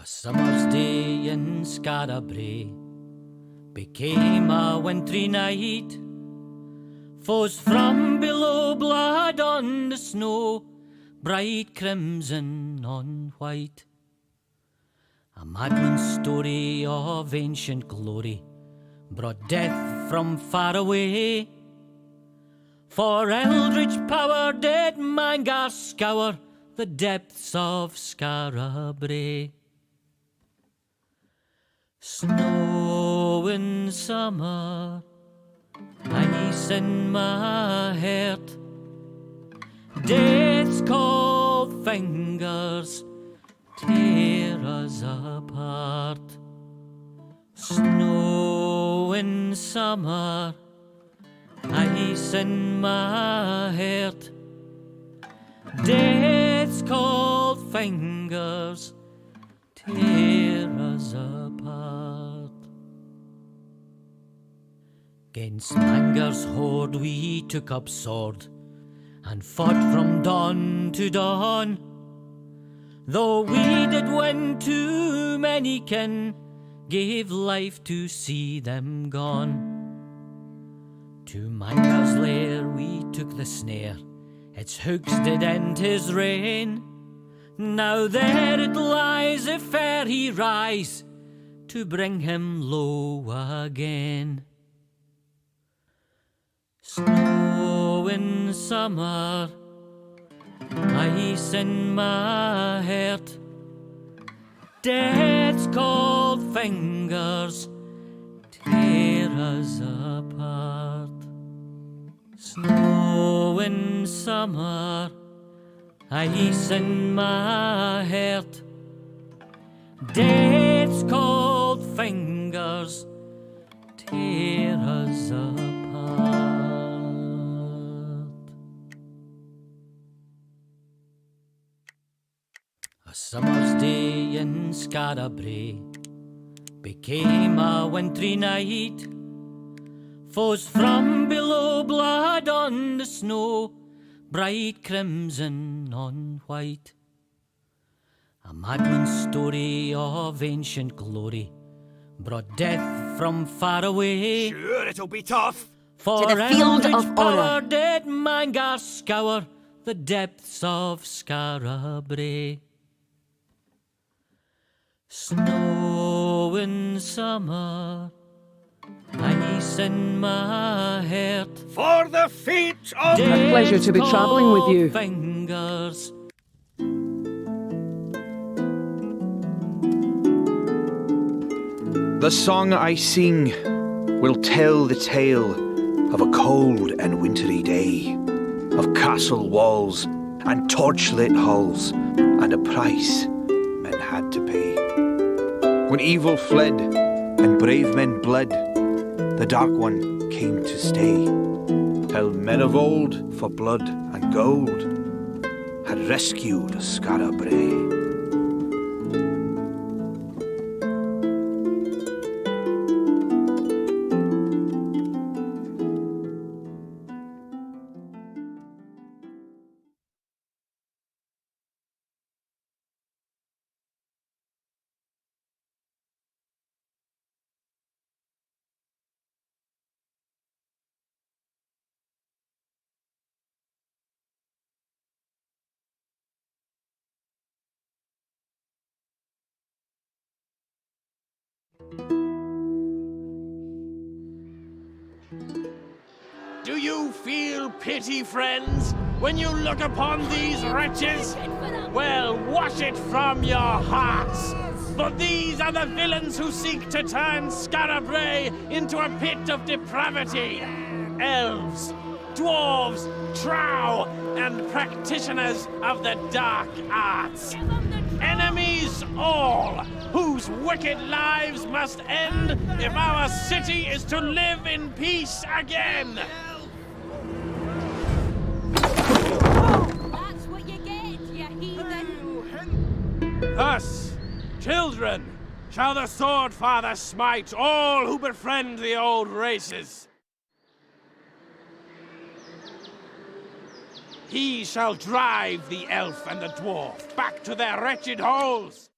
summer's day in Scarabray became a wintry night. Foes from below, blood on the snow, bright crimson on white. A madman's story of ancient glory brought death from far away. For eldritch power did Mangar scour the depths of Scarabray. Snow in summer, ice in my heart, death's cold fingers tear us apart. Snow in summer, ice in my heart, death's cold fingers tear us apart. 'Gainst Mangar's horde we took up sword and fought from dawn to dawn. Though we did win too many kin, gave life to see them gone. To Mangar's lair we took the snare, its hooks did end his reign. Now there it lies, if e'er he rise, to bring him low again. Snow in summer, ice in my heart, death's cold fingers tear us apart. Snow in summer, ice in my heart, death's cold fingers tear us apart. A summer's day in Scarabray became a wintry night. Foes from below, blood on the snow, bright crimson on white. A madman's story of ancient glory brought death from far away. Sure, it'll be tough. For To the field eldritch of power honour. did Mangar scour the depths of Scarabray. Snow in summer, ice in my heart, For the feet of... A pleasure to be travelling with you. Fingers. The song I sing will tell the tale of a cold and wintry day, of castle walls and torchlit halls, and a price men had to pay. When evil fled and brave men bled, the Dark One came to stay, till men of old, for blood and gold, had rescued Scarabray. Do you feel pity, friends, when you look upon these wretches? Well, wash it from your hearts. For these are the villains who seek to turn Scarabray into a pit of depravity. Elves, dwarves, trow, and practitioners of the dark arts. Enemies all, whose wicked lives must end if our city is to live in peace again. That's what you get, you heathen! Thus, children, shall the Sword Father smite all who befriend the old races. He shall drive the elf and the dwarf back to their wretched holes.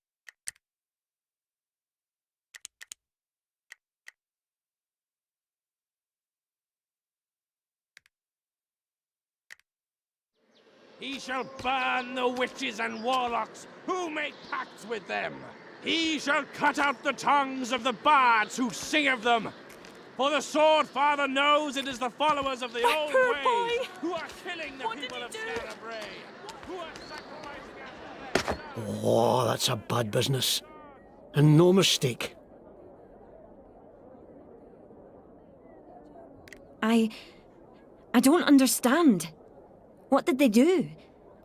He shall burn the witches and warlocks who make pacts with them. He shall cut out the tongues of the bards who sing of them. For the Sword Father knows it is the followers of the My old poor ways boy! who are killing the What did people he of do? Scarab Bray, who are sacrificing after their sons. Oh, that's a bad business. And no mistake. I don't understand. What did they do?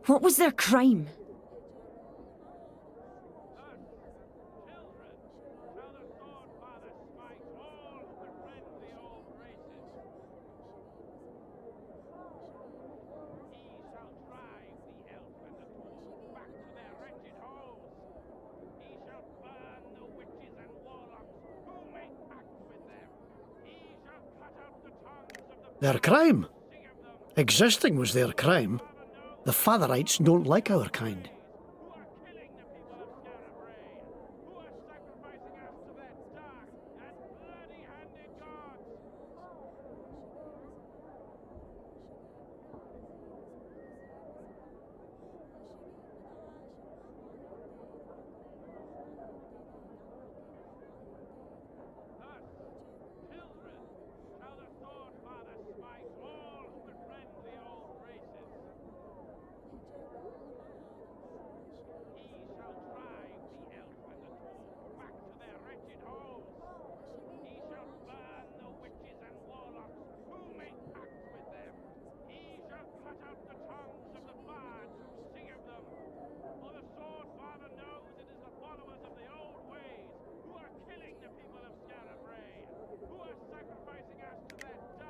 What was their crime? Their crime? Existing was their crime. The Fatherites don't like our kind.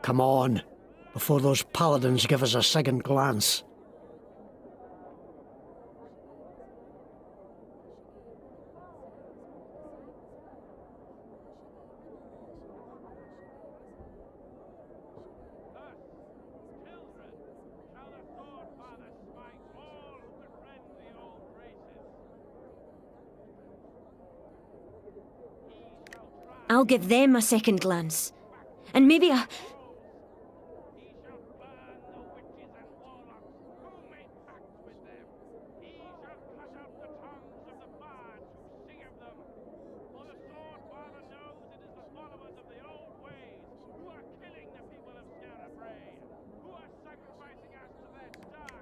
Come on, before those paladins give us a second glance. I'll give them a second glance. And maybe a...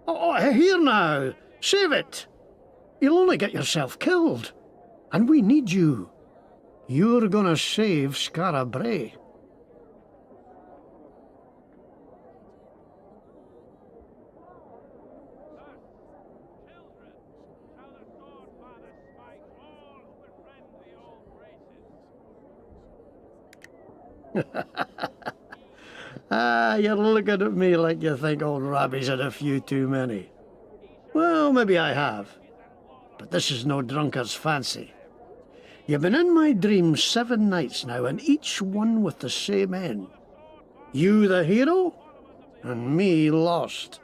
Oh, here now! Save it! You'll only get yourself killed. And we need you. You're gonna save Scarab Bray. Ah, you're looking at me like you think old Robbie's had a few too many. Well, maybe I have. But this is no drunkard's fancy. You've been in my dreams 7 nights now, and each one with the same end. You the hero, and me lost.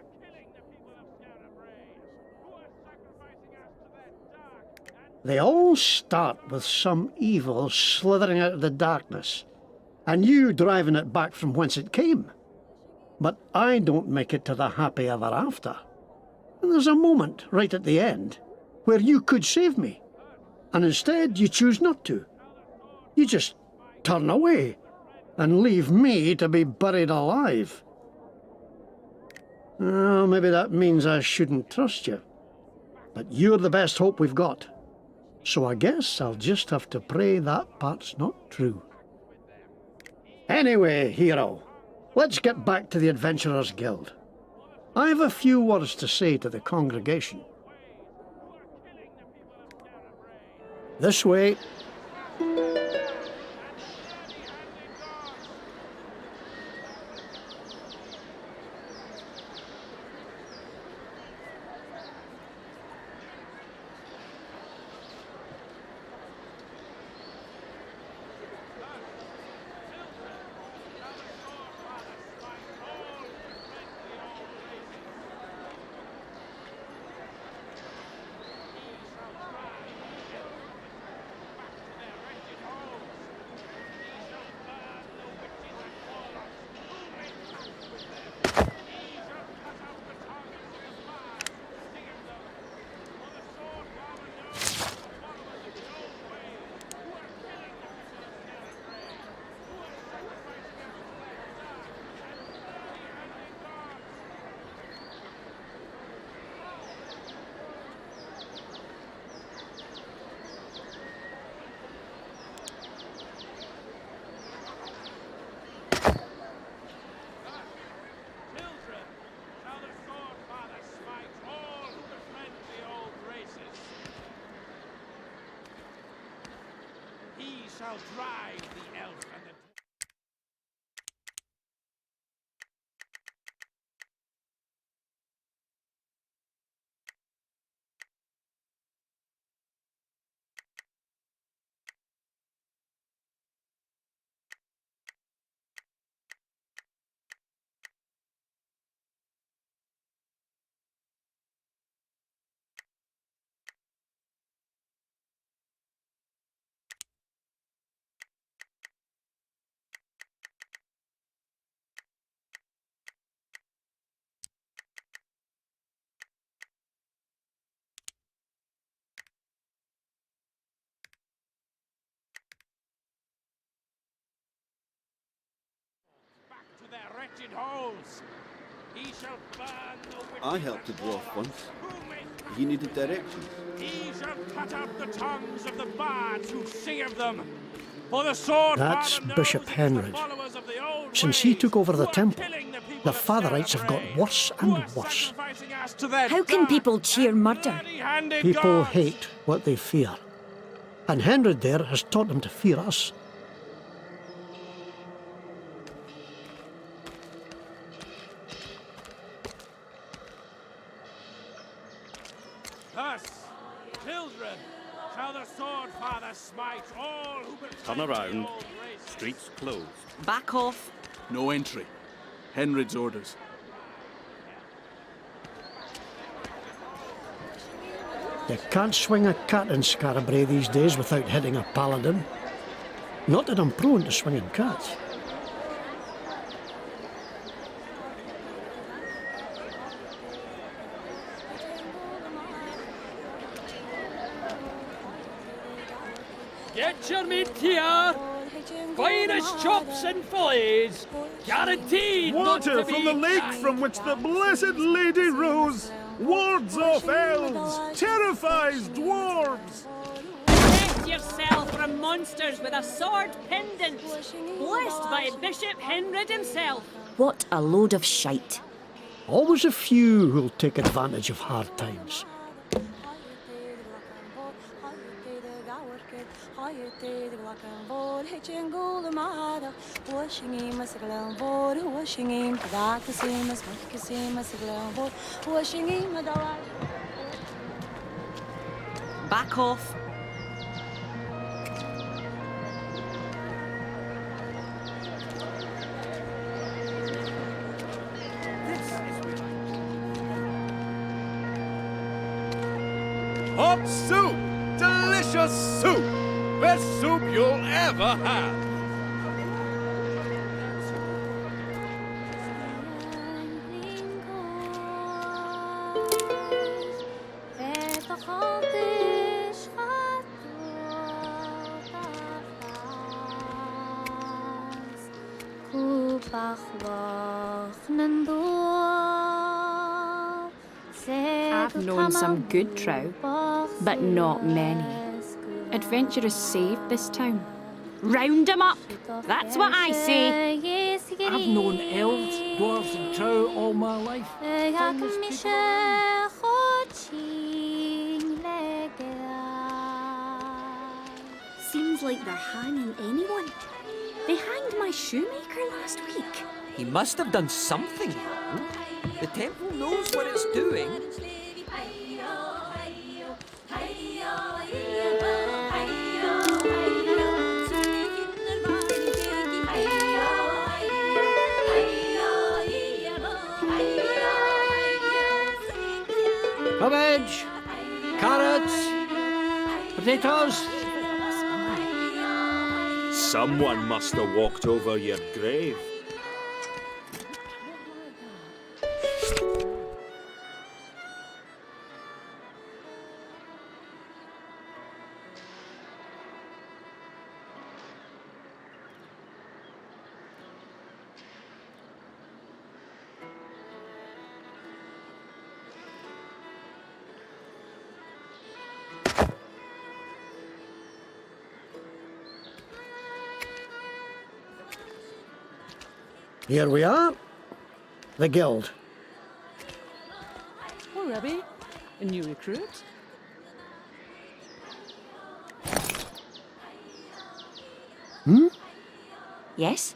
They all start with some evil slithering out of the darkness, and you driving it back from whence it came. But I don't make it to the happy ever after. And there's a moment right at the end where you could save me, and instead you choose not to. You just turn away and leave me to be buried alive. Well, maybe that means I shouldn't trust you. But you're the best hope we've got. So I guess I'll just have to pray that part's not true. Anyway, hero, let's get back to the Adventurers Guild. I have a few words to say to the congregation. This way. He shall drive the elf and the... to their wretched holes. He shall burn the witches. I helped a dwarf once. Who may- He needed directions. He shall cut out the tongues of the bards who sing of them. For the sword That's father knows Bishop it's the Henry. followers of the old Since he ways took over the who are temple, killing the people the of Fatherites have got Sarah worse who and are worse. sacrificing us to their How can dark people cheer and murder? bloody-handed People gods. hate what they fear. And Henry there has taught them to fear us. Thus, children, shall the sword father smite all who betray Turn the around. old race. Streets closed. Back off. No entry. Henrid's orders. You can't swing a cat in Scarabray these days without hitting a paladin. Not that I'm prone to swinging cats. Get your meat here! Finest chops and fillets! Guaranteed not Water to from be the lake cracked. from which the Blessed Lady rose, wards off elves, terrifies dwarves. Protect yourself from monsters with a sword pendant, blessed by Bishop Henry himself. What a load of shite. Always a few who'll take advantage of hard times. Back off. Hot soup! Delicious soup! Best soup you'll ever have! I've known some good trow, but not many. Adventurers saved this town. Round 'em up! That's what I say! I've known elves, dwarves and trow all my life. Finest Seems like they're hanging anyone. They hanged my shoemaker last week. He must have done something wrong. The temple knows what it's doing. Cabbage, carrots, potatoes. Someone must have walked over your grave. Here we are. The guild. Oh, Rebbe, a new recruit? Yes?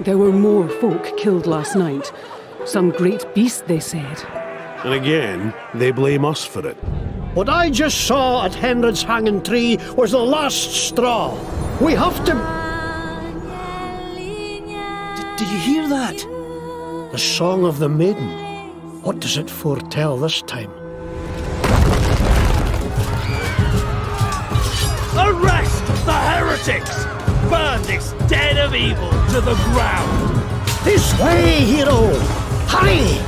There were more folk killed last night. Some great beast, they said. And again, they blame us for it. What I just saw at Henred's hanging tree was the last straw. We have to... Did you hear that? The song of the maiden. What does it foretell this time? Arrest the heretics! Burn this den of evil to the ground! This way, hero! Hurry!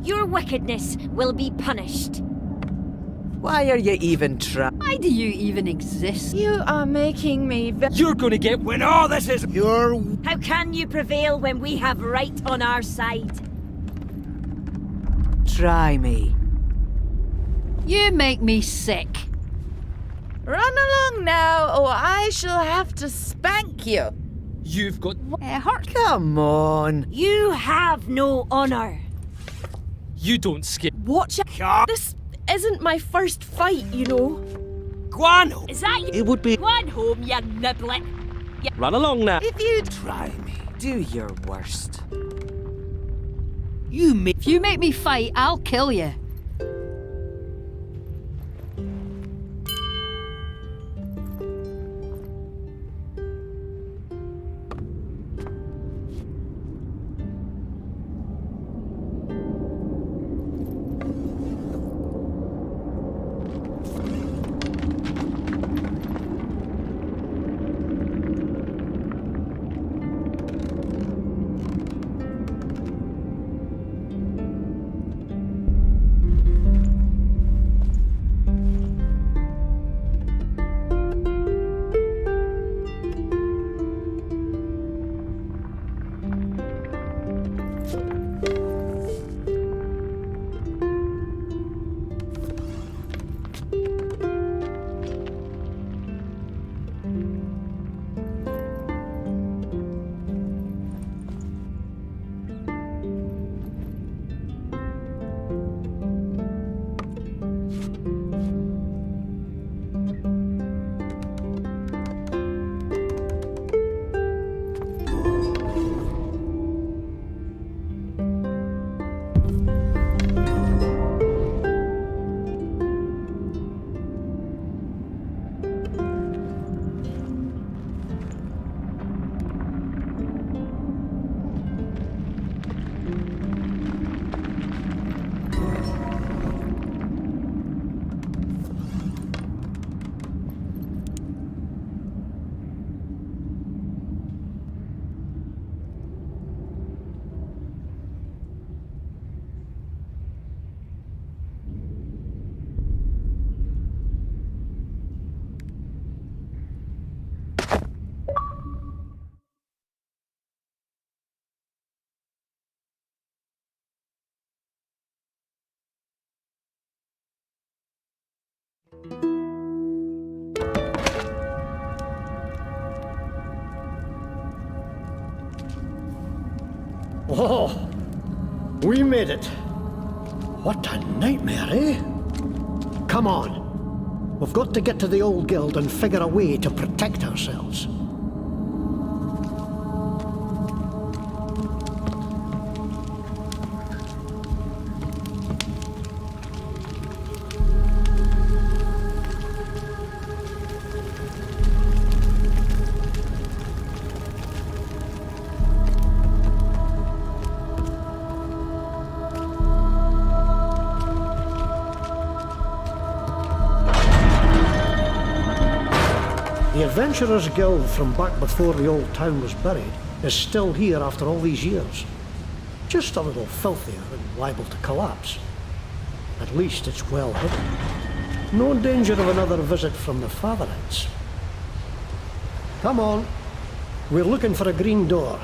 Your wickedness will be punished. Why are you even trying? Why do you even exist? You are making me You're gonna get when all this is. How can you prevail when we have right on our side? Try me. You make me sick. Run along now, or I shall have to spank you. You've got. It hurt. Come on. You have no honor. You don't skip. Watch it. This isn't my first fight, you know. Guano. Is that you? It would be. Go on home, you niblet. Run along now. If you Try me. Do your worst. If you make me fight, I'll kill you. Oh, we made it. What a nightmare, eh? Come on. We've got to get to the old guild and figure a way to protect ourselves. The Adventurers Guild from back before the old town was buried is still here after all these years. Just a little filthier and liable to collapse. At least it's well hidden. No danger of another visit from the Fatherites. Come on. We're looking for a green door.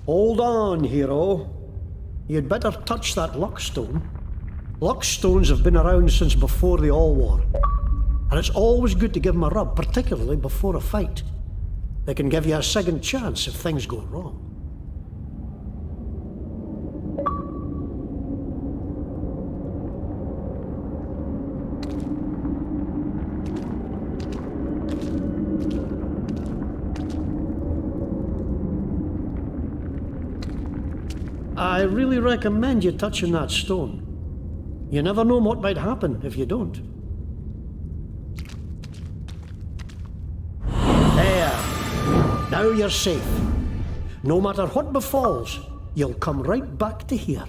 Hold on, hero. you'd better touch that luckstone. Luckstones have been around since before the All War, and it's always good to give them a rub, particularly before a fight. They can give you a second chance if things go wrong. I really recommend you touching that stone. You never know what might happen if you don't. There. Now you're safe. No matter what befalls, you'll come right back to here.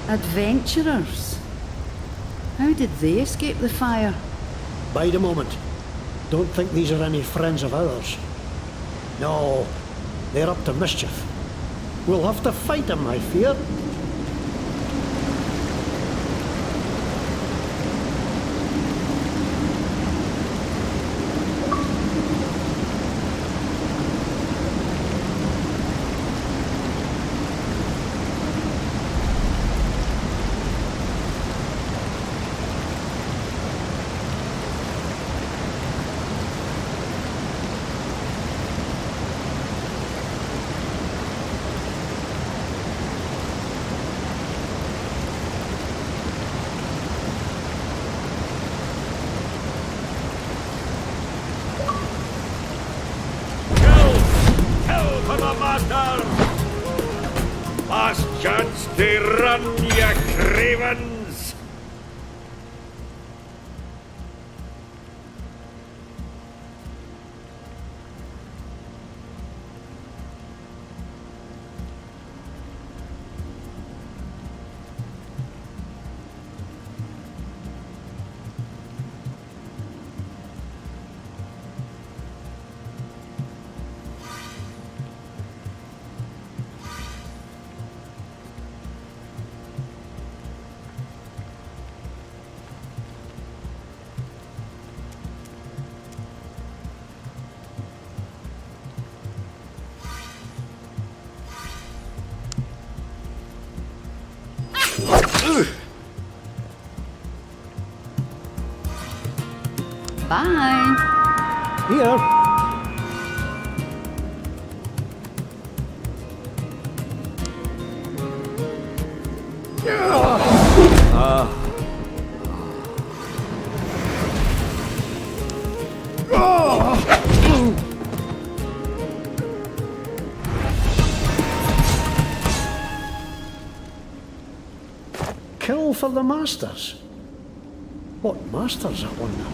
Adventurers? How did they escape the fire? Bide a moment. Don't think these are any friends of ours. No, they're up to mischief. We'll have to fight them, I fear. They run, ye cravens! Bye. Here. Kill for the masters. What masters, I wonder?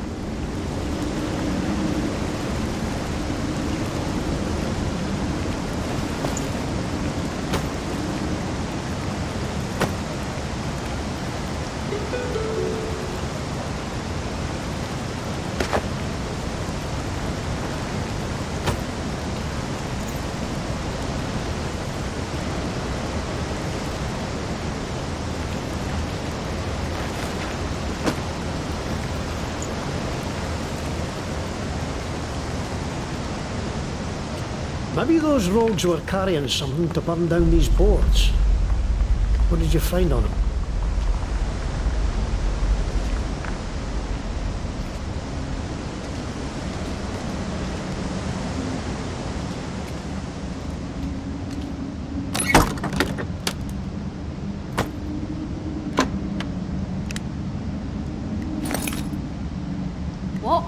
Maybe those rogues were carrying something to burn down these boards. What did you find on them? What?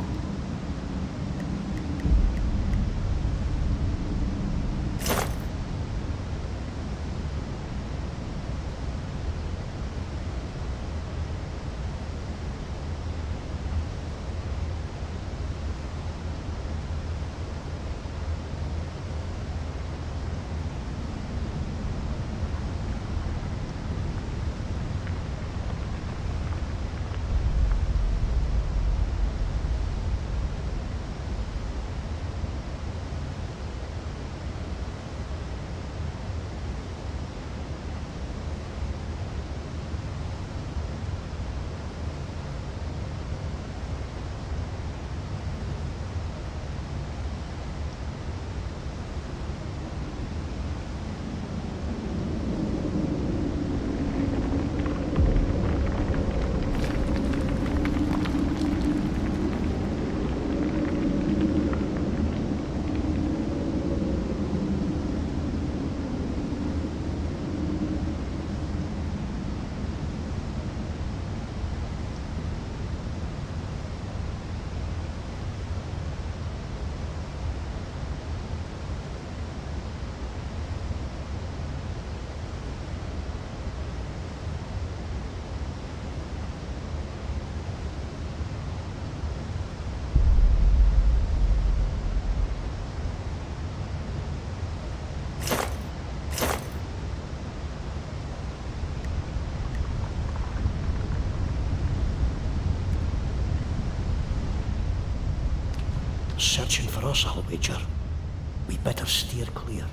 Searching for us, I'll wager. We better steer clear.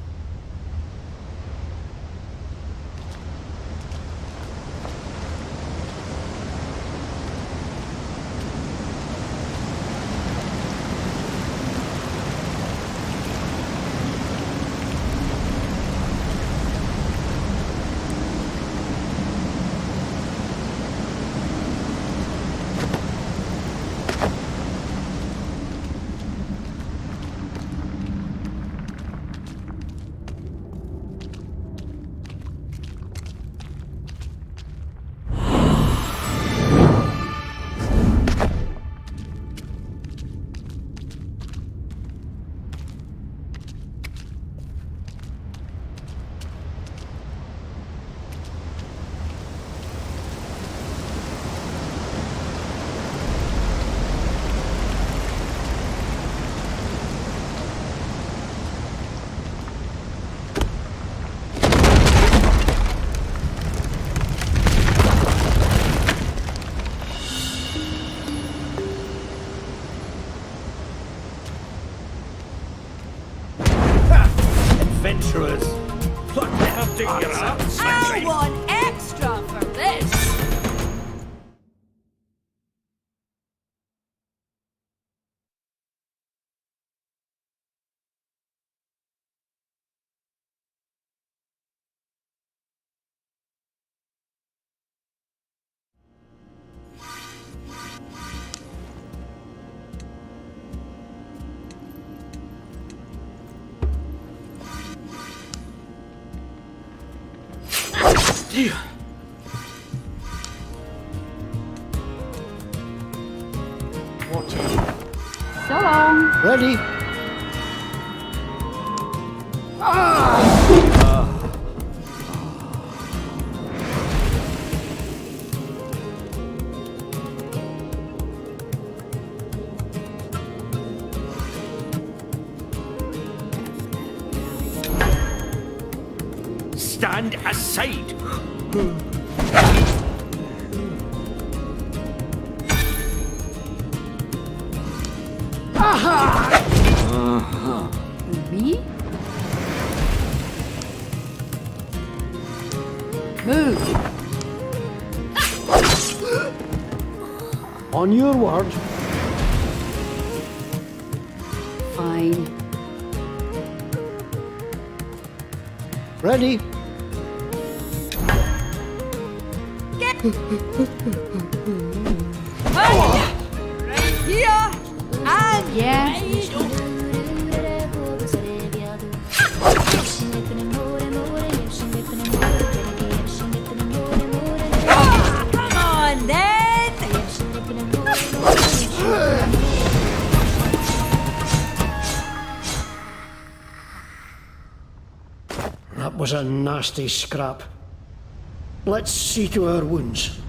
adventurers. What the hell do you have, I sentry? want extra for this! So long. Ready? Stand aside! Me? Move. On your word. Fine. Ready? Right here! And Yeah. come on then! That was a nasty scrap. Let's see to our wounds.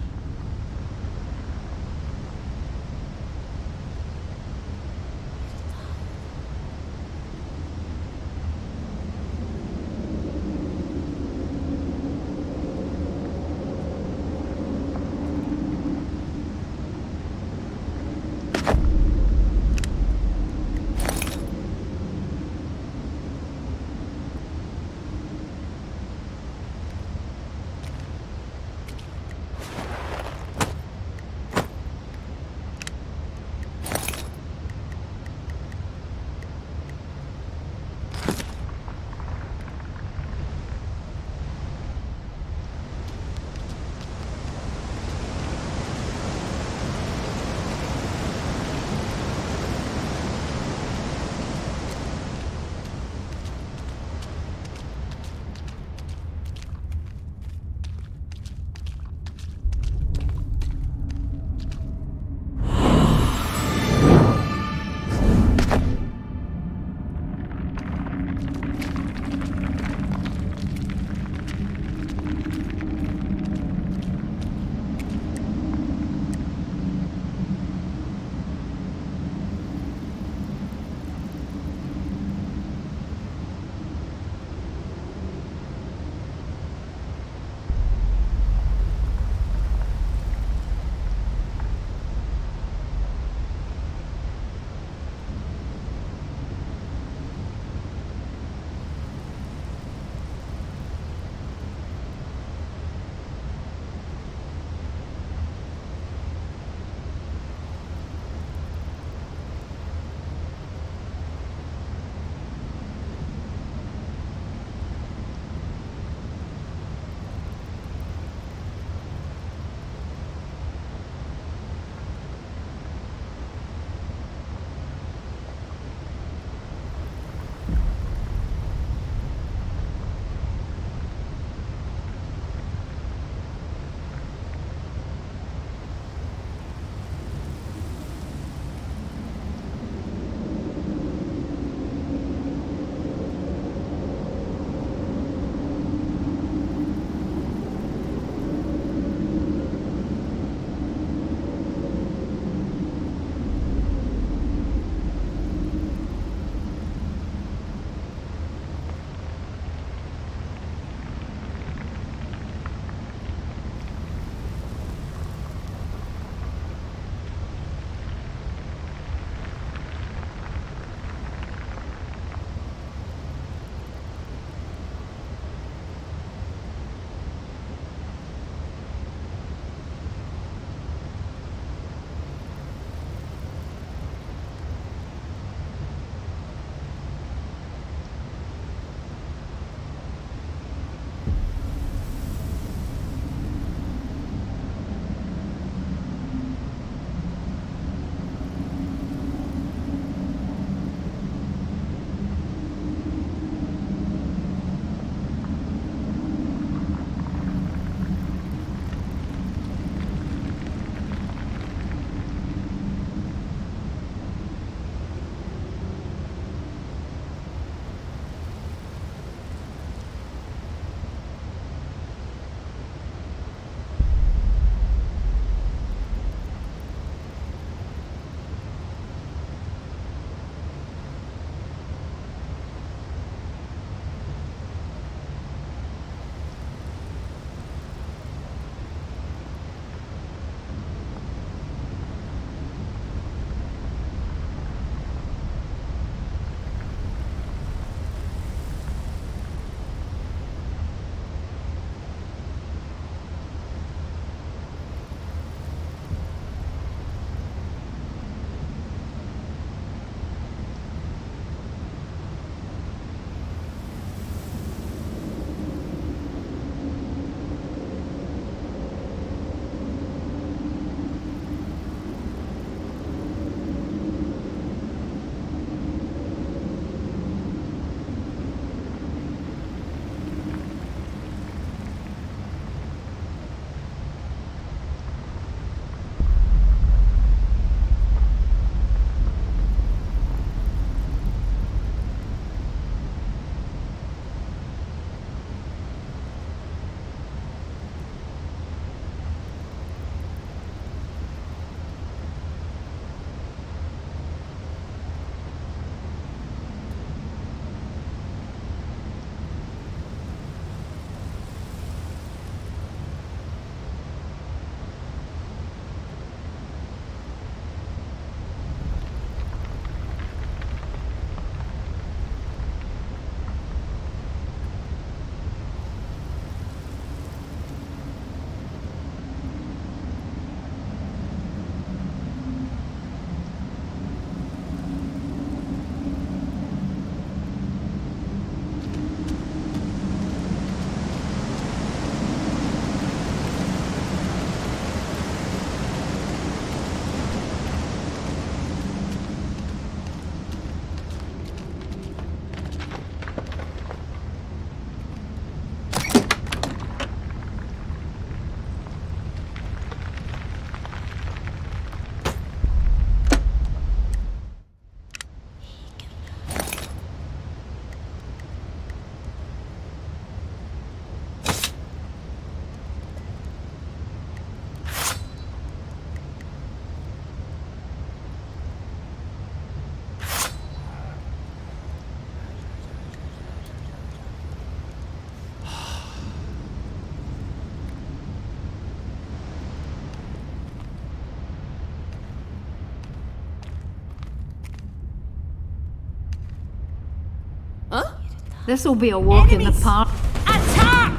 This'll be a walk in the park. Attack!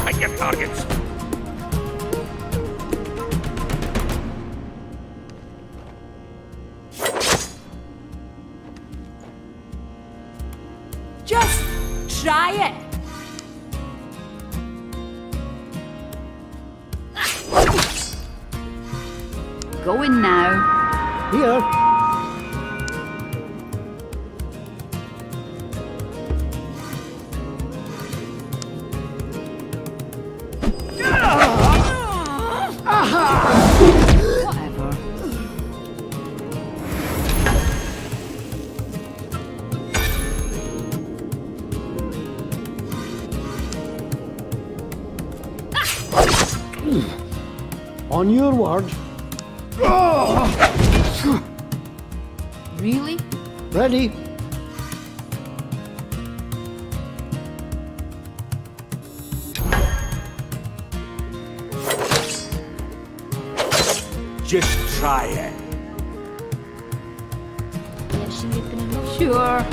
Find your targets. Just try it. Going now. Here. Whatever. On your word. Really? Ready? Just try it. Sure.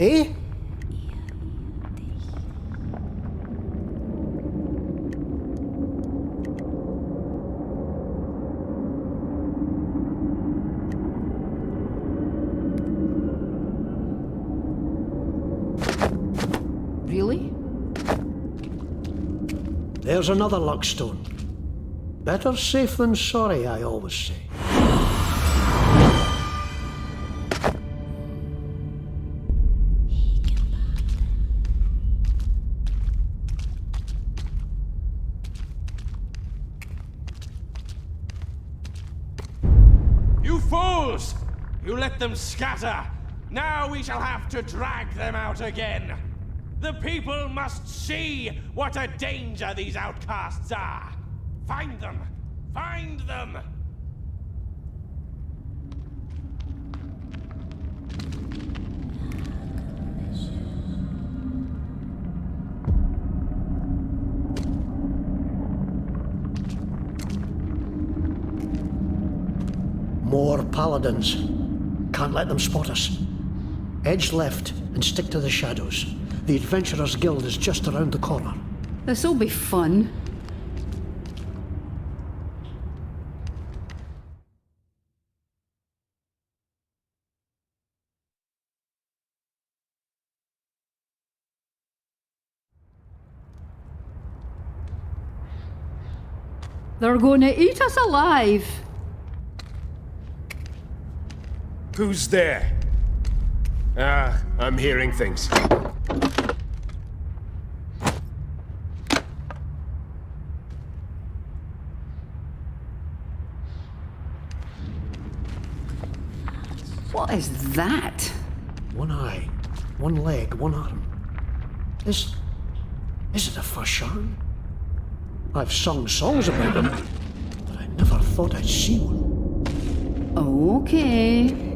Eh? Really? There's another luckstone. Better safe than sorry, I always say. You fools! You let them scatter! Now we shall have to drag them out again! The people must see what a danger these outcasts are! Find them! Find them! More paladins. Can't let them spot us. Edge left and stick to the shadows. The Adventurers Guild is just around the corner. This'll be fun. They're gonna eat us alive. Who's there? Ah, I'm hearing things. What is that? One eye, one leg, one arm. Is it a Fashan? I've sung songs about them, but I never thought I'd see one. Okay.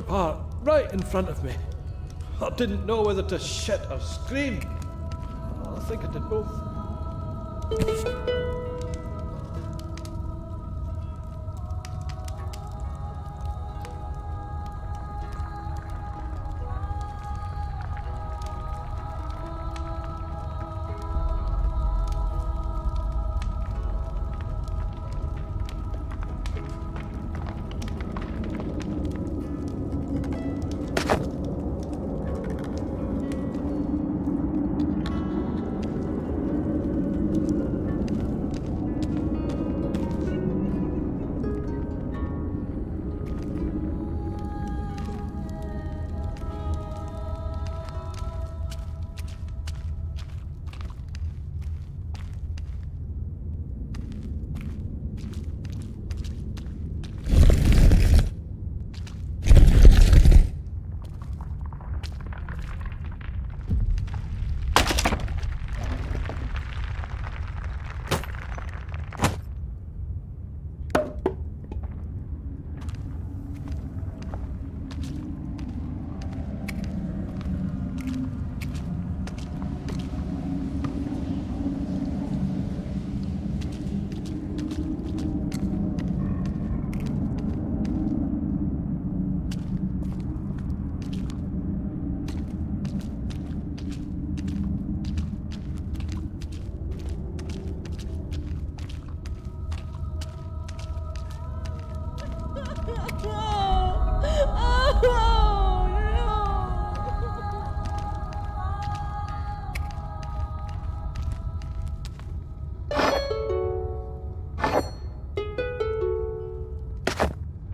apart, right in front of me. I didn't know whether to shit or scream. I think I did both.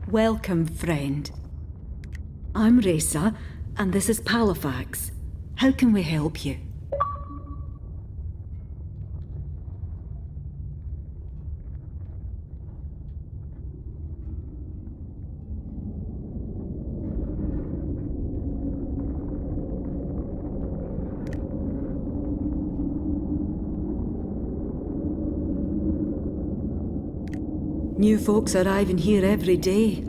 Welcome, friend. I'm Resa, and this is Halifax. How can we help you? New folks arriving here every day,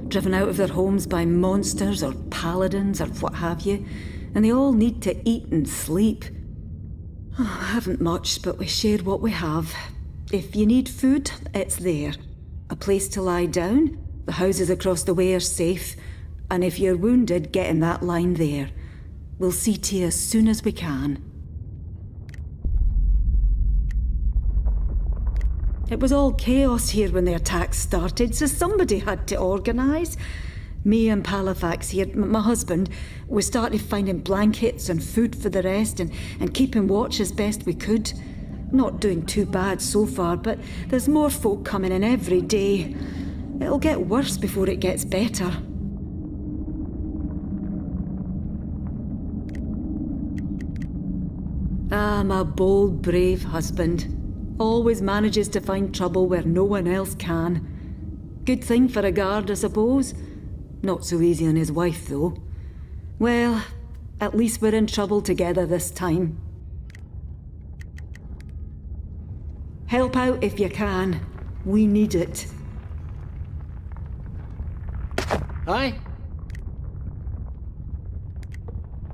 driven out of their homes by monsters or paladins or what have you, and they all need to eat and sleep. Oh, I haven't much, but we share what we have. If you need food, it's there. A place to lie down, the houses across the way are safe, and if you're wounded, get in that line there. We'll see to you as soon as we can. It was all chaos here when the attacks started, so somebody had to organise. Me and Halifax here, my husband, we started finding blankets and food for the rest and keeping watch as best we could. Not doing too bad so far, but there's more folk coming in every day. It'll get worse before it gets better. Ah, my bold, brave husband. Always manages to find trouble where no one else can. Good thing for a guard, I suppose. Not so easy on his wife, though. Well, at least we're in trouble together this time. Help out if you can. We need it. Aye?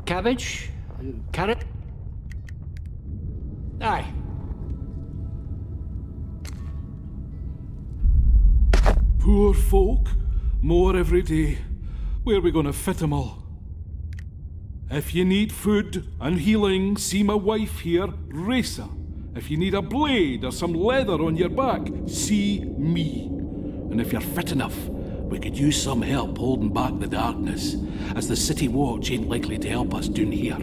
Cabbage? Carrot? Aye. Poor folk. More every day. Where are we going to fit them all? If you need food and healing, see my wife here, Resa. If you need a blade or some leather on your back, see me. And if you're fit enough, we could use some help holding back the darkness, as the city watch ain't likely to help us down here.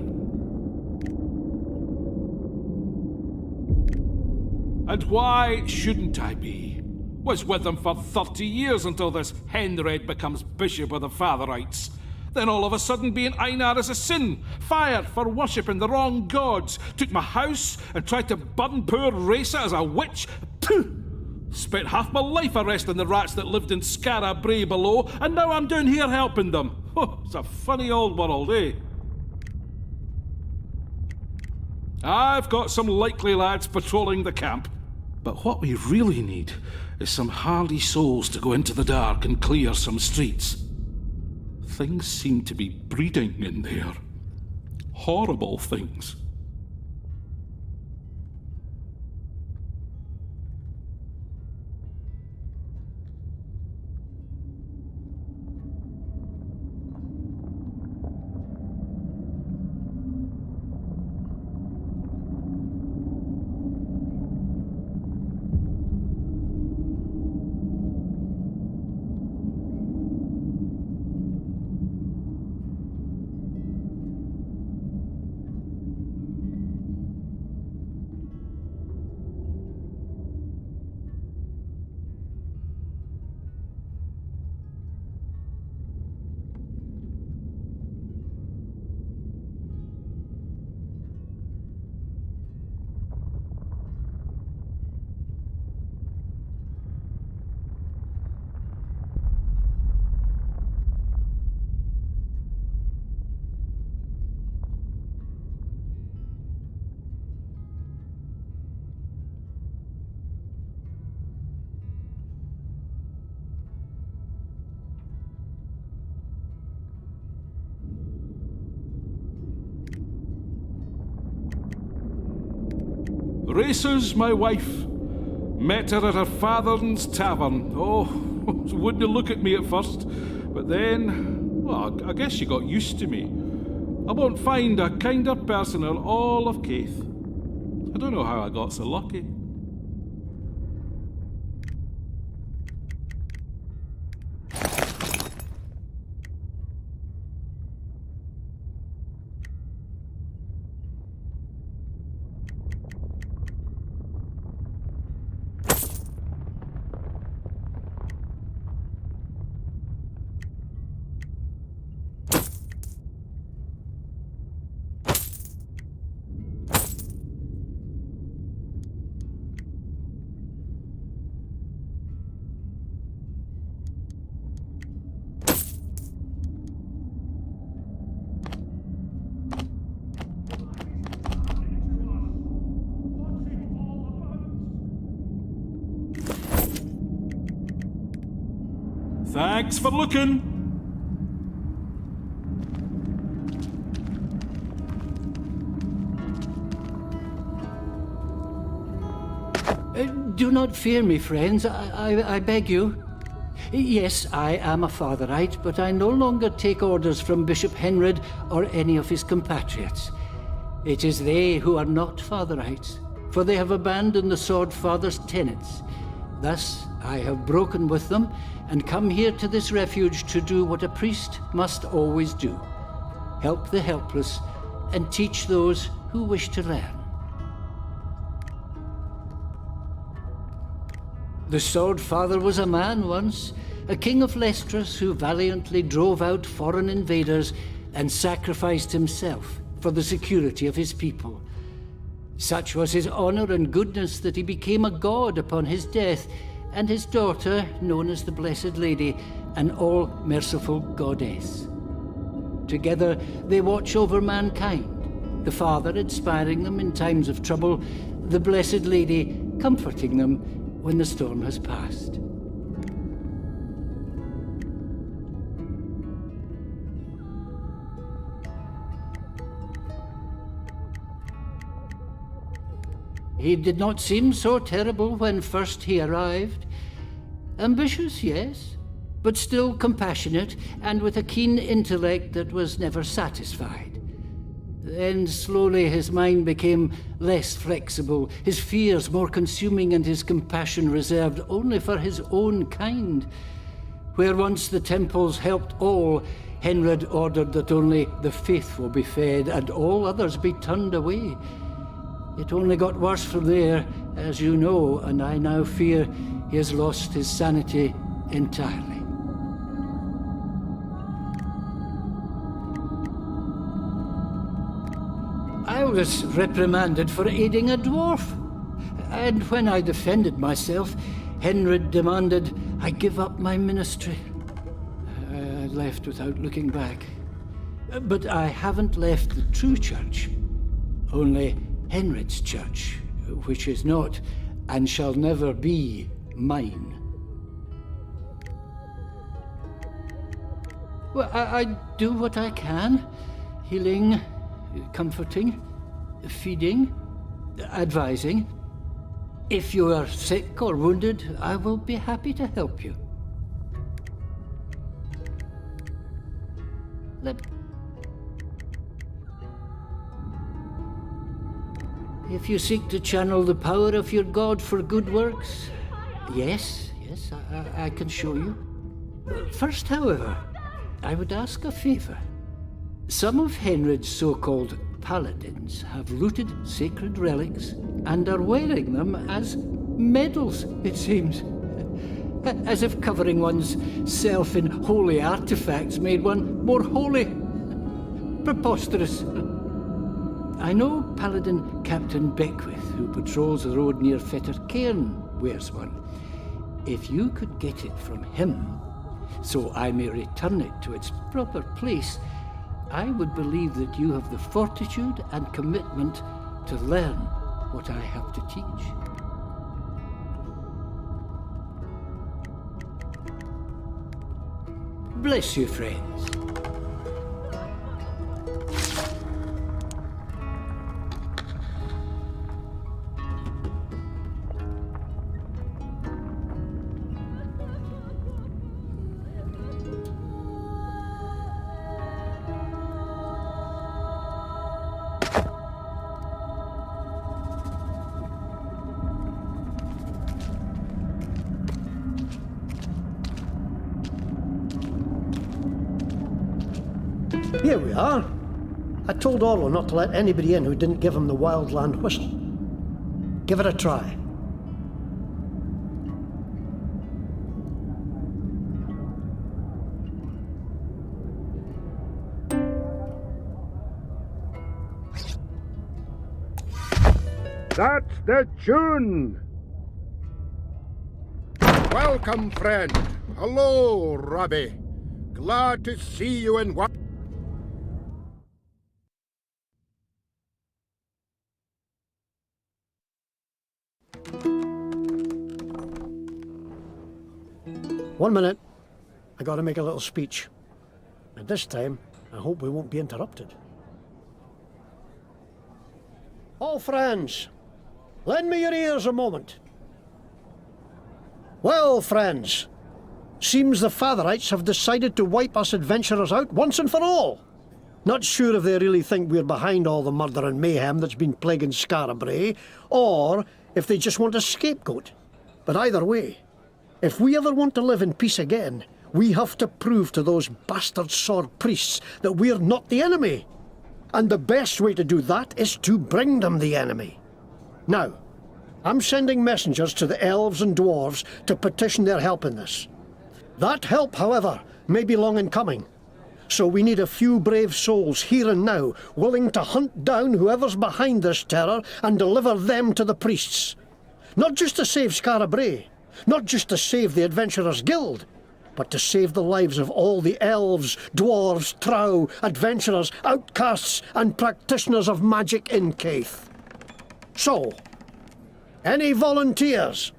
And why shouldn't I be? Was with them for 30 years until this Henred becomes Bishop of the Fatherites. Then all of a sudden being Einar is a sin, fired for worshipping the wrong gods, took my house and tried to burn poor Resa as a witch. Pooh! Spent half my life arresting the rats that lived in Skara Brae below, and now I'm down here helping them. Oh, it's a funny old world, eh? I've got some likely lads patrolling the camp. But what we really need is some hardy souls to go into the dark and clear some streets. Things seem to be breeding in there. Horrible things. Races, my wife. Met her at her father's tavern. Oh, wouldn't look at me at first, but then, well, I guess she got used to me. I won't find a kinder person in all of Keith. I don't know how I got so lucky. Thanks for looking. Do not fear me, friends. I beg you. Yes, I am a Fatherite, but I no longer take orders from Bishop Henred or any of his compatriots. It is they who are not Fatherites, for they have abandoned the Sword Father's tenets. Thus, I have broken with them and come here to this refuge to do what a priest must always do: help the helpless and teach those who wish to learn. The Sword Father was a man once, a king of Lestras who valiantly drove out foreign invaders and sacrificed himself for the security of his people. Such was his honor and goodness that he became a god upon his death, and his daughter, known as the Blessed Lady, an all-merciful goddess. Together, they watch over mankind, the Father inspiring them in times of trouble, the Blessed Lady comforting them when the storm has passed. He did not seem so terrible when first he arrived. Ambitious, yes, but still compassionate and with a keen intellect that was never satisfied. Then slowly his mind became less flexible, his fears more consuming and his compassion reserved only for his own kind. Where once the temples helped all, Henred ordered that only the faithful be fed and all others be turned away. It only got worse from there, as you know, and I now fear he has lost his sanity entirely. I was reprimanded for aiding a dwarf, and when I defended myself, Henred demanded I give up my ministry. I left without looking back. But I haven't left the true church, only Henred's church, which is not and shall never be mine. Well, I do what I can. Healing, comforting, feeding, advising. If you are sick or wounded, I will be happy to help you. If you seek to channel the power of your god for good works, yes, I can show you. First, however, I would ask a favour. Some of Henrid's so-called paladins have looted sacred relics and are wearing them as medals, it seems. As if covering one's self in holy artifacts made one more holy. Preposterous. I know Paladin Captain Beckwith, who patrols the road near Fetter Cairn, wears one. If you could get it from him, so I may return it to its proper place, I would believe that you have the fortitude and commitment to learn what I have to teach. Bless you, friends. Here we are. I told Orlo not to let anybody in who didn't give him the Wildland whistle. Give it a try. That's the tune! Welcome, friend. Hello, Robbie. Glad to see you in what? 1 minute. I gotta make a little speech. And this time, I hope we won't be interrupted. All friends, lend me your ears a moment. Well, friends, seems the Fatherites have decided to wipe us adventurers out once and for all. Not sure if they really think we're behind all the murder and mayhem that's been plaguing Scarabray, or if they just want a scapegoat. But either way, if we ever want to live in peace again, we have to prove to those bastard sword priests that we're not the enemy. And the best way to do that is to bring them the enemy. Now, I'm sending messengers to the elves and dwarves to petition their help in this. That help, however, may be long in coming. So we need a few brave souls here and now, willing to hunt down whoever's behind this terror and deliver them to the priests. Not just to save Scarabray, not just to save the Adventurers Guild, but to save the lives of all the elves, dwarves, trow, adventurers, outcasts, and practitioners of magic in Caith. So, any volunteers?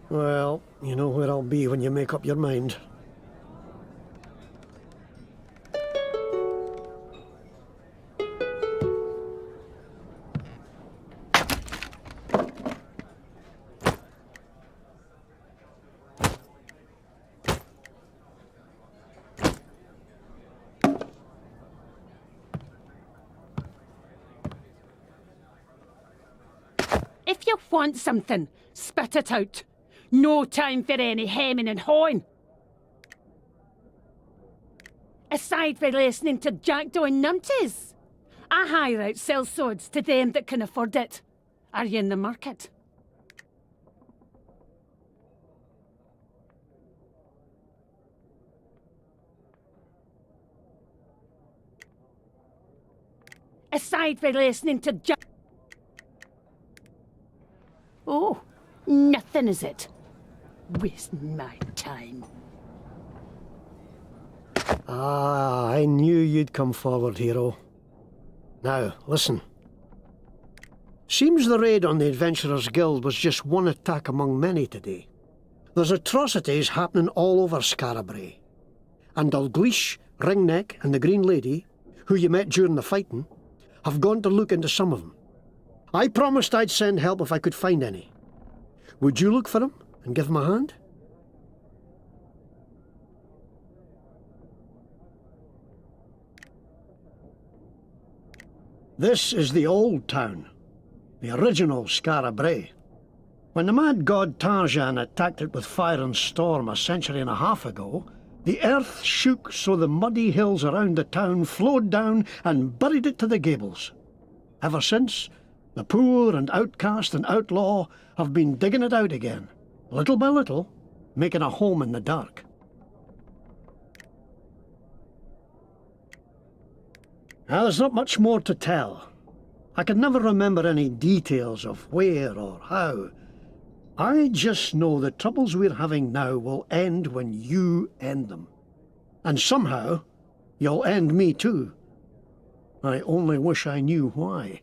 Well, you know where I'll be when you make up your mind. If you want something, spit it out. No time for any hemming and hawing. Aside from listening to Jackdaw and numpties, I hire out sellswords to them that can afford it. Are you in the market? Aside from listening to Oh, nothing is it? Wasting my time. Ah, I knew you'd come forward, hero. Now, listen. Seems the raid on the Adventurers Guild was just one attack among many today. There's atrocities happening all over Scarabray. And Dalgleish, Ringneck, and the Green Lady, who you met during the fighting, have gone to look into some of them. I promised I'd send help if I could find any. Would you look for them and give them a hand? This is the old town, the original Scarabray. When the mad god Tarjan attacked it with fire and storm a century and a half ago, the earth shook so the muddy hills around the town flowed down and buried it to the gables. Ever since, the poor and outcast and outlaw have been digging it out again, little by little, making a home in the dark. Now, there's not much more to tell. I can never remember any details of where or how. I just know the troubles we're having now will end when you end them. And somehow, you'll end me too. I only wish I knew why.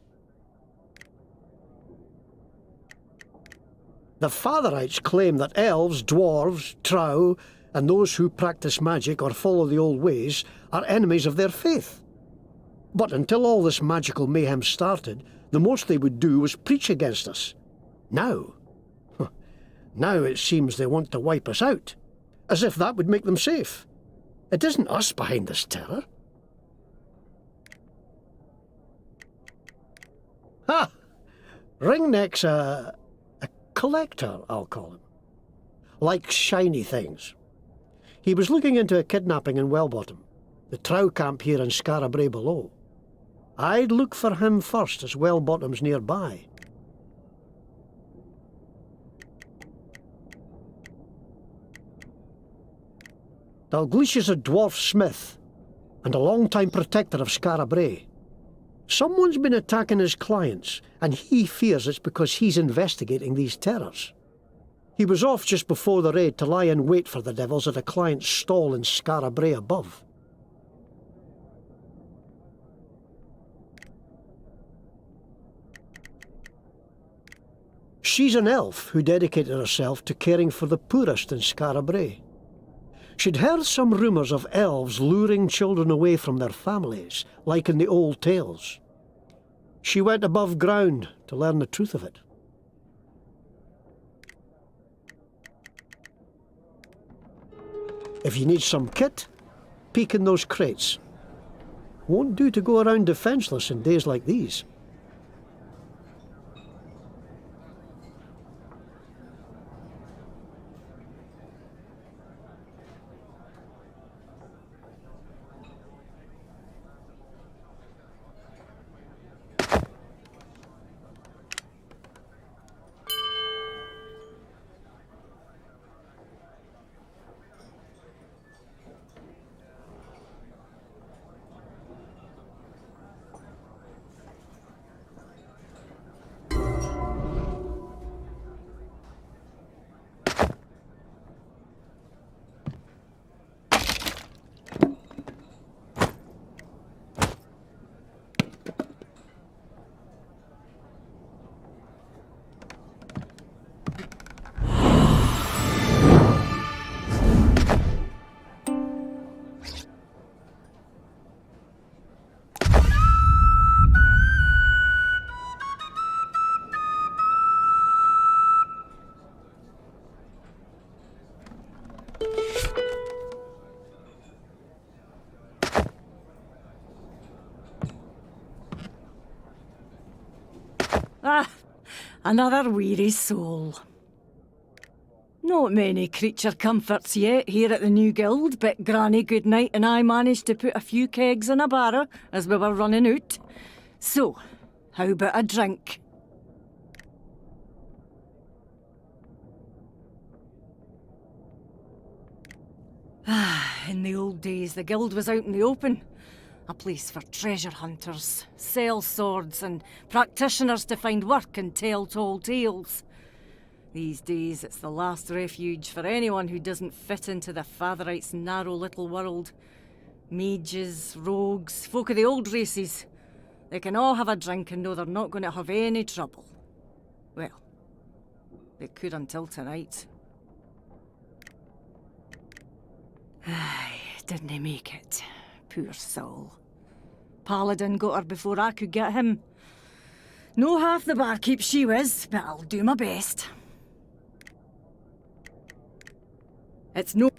The Fatherites claim that elves, dwarves, trow, and those who practice magic or follow the old ways are enemies of their faith. But until all this magical mayhem started, the most they would do was preach against us. Now it seems they want to wipe us out, as if that would make them safe. It isn't us behind this terror. Ha! Ringneck's a collector, I'll call him. Likes shiny things. He was looking into a kidnapping in Wellbottom, the trow camp here in Scarabray below. I'd look for him first, as Wellbottom's nearby. Dalgleish is a dwarf smith, and a long-time protector of Scarabray. Someone's been attacking his clients, and he fears it's because he's investigating these terrors. He was off just before the raid to lie in wait for the devils at a client's stall in Scarabray above. She's an elf who dedicated herself to caring for the poorest in Scarabray. She'd heard some rumours of elves luring children away from their families, like in the old tales. She went above ground to learn the truth of it. If you need some kit, peek in those crates. Won't do to go around defenceless in days like these. Ah, another weary soul. Not many creature comforts yet here at the new guild, but Granny Goodnight and I managed to put a few kegs in a barrow as we were running out. So, how about a drink? In the old days, the guild was out in the open. A place for treasure hunters, sell swords, and practitioners to find work and tell tall tales. These days, it's the last refuge for anyone who doesn't fit into the Fatherites' narrow little world. Mages, rogues, folk of the old races. They can all have a drink and know they're not going to have any trouble. Well, they could until tonight. Aye, didn't he make it? Poor soul. Paladin got her before I could get him. No half the barkeep she was, but I'll do my best. It's no...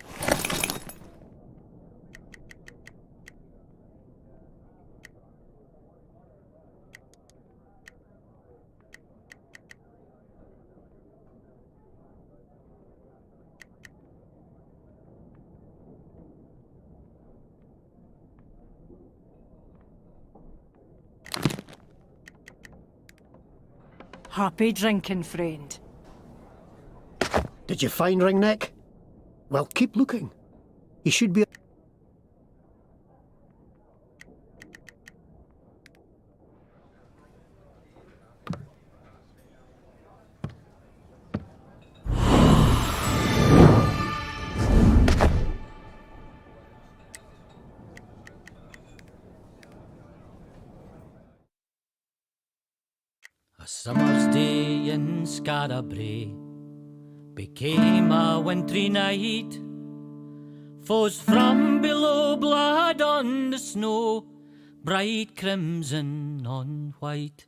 Happy drinking, friend. Did you find Ringneck? Well, keep looking. He should be... A summer's day in Scarabray became a wintry night. Foes from below, blood on the snow, bright crimson on white.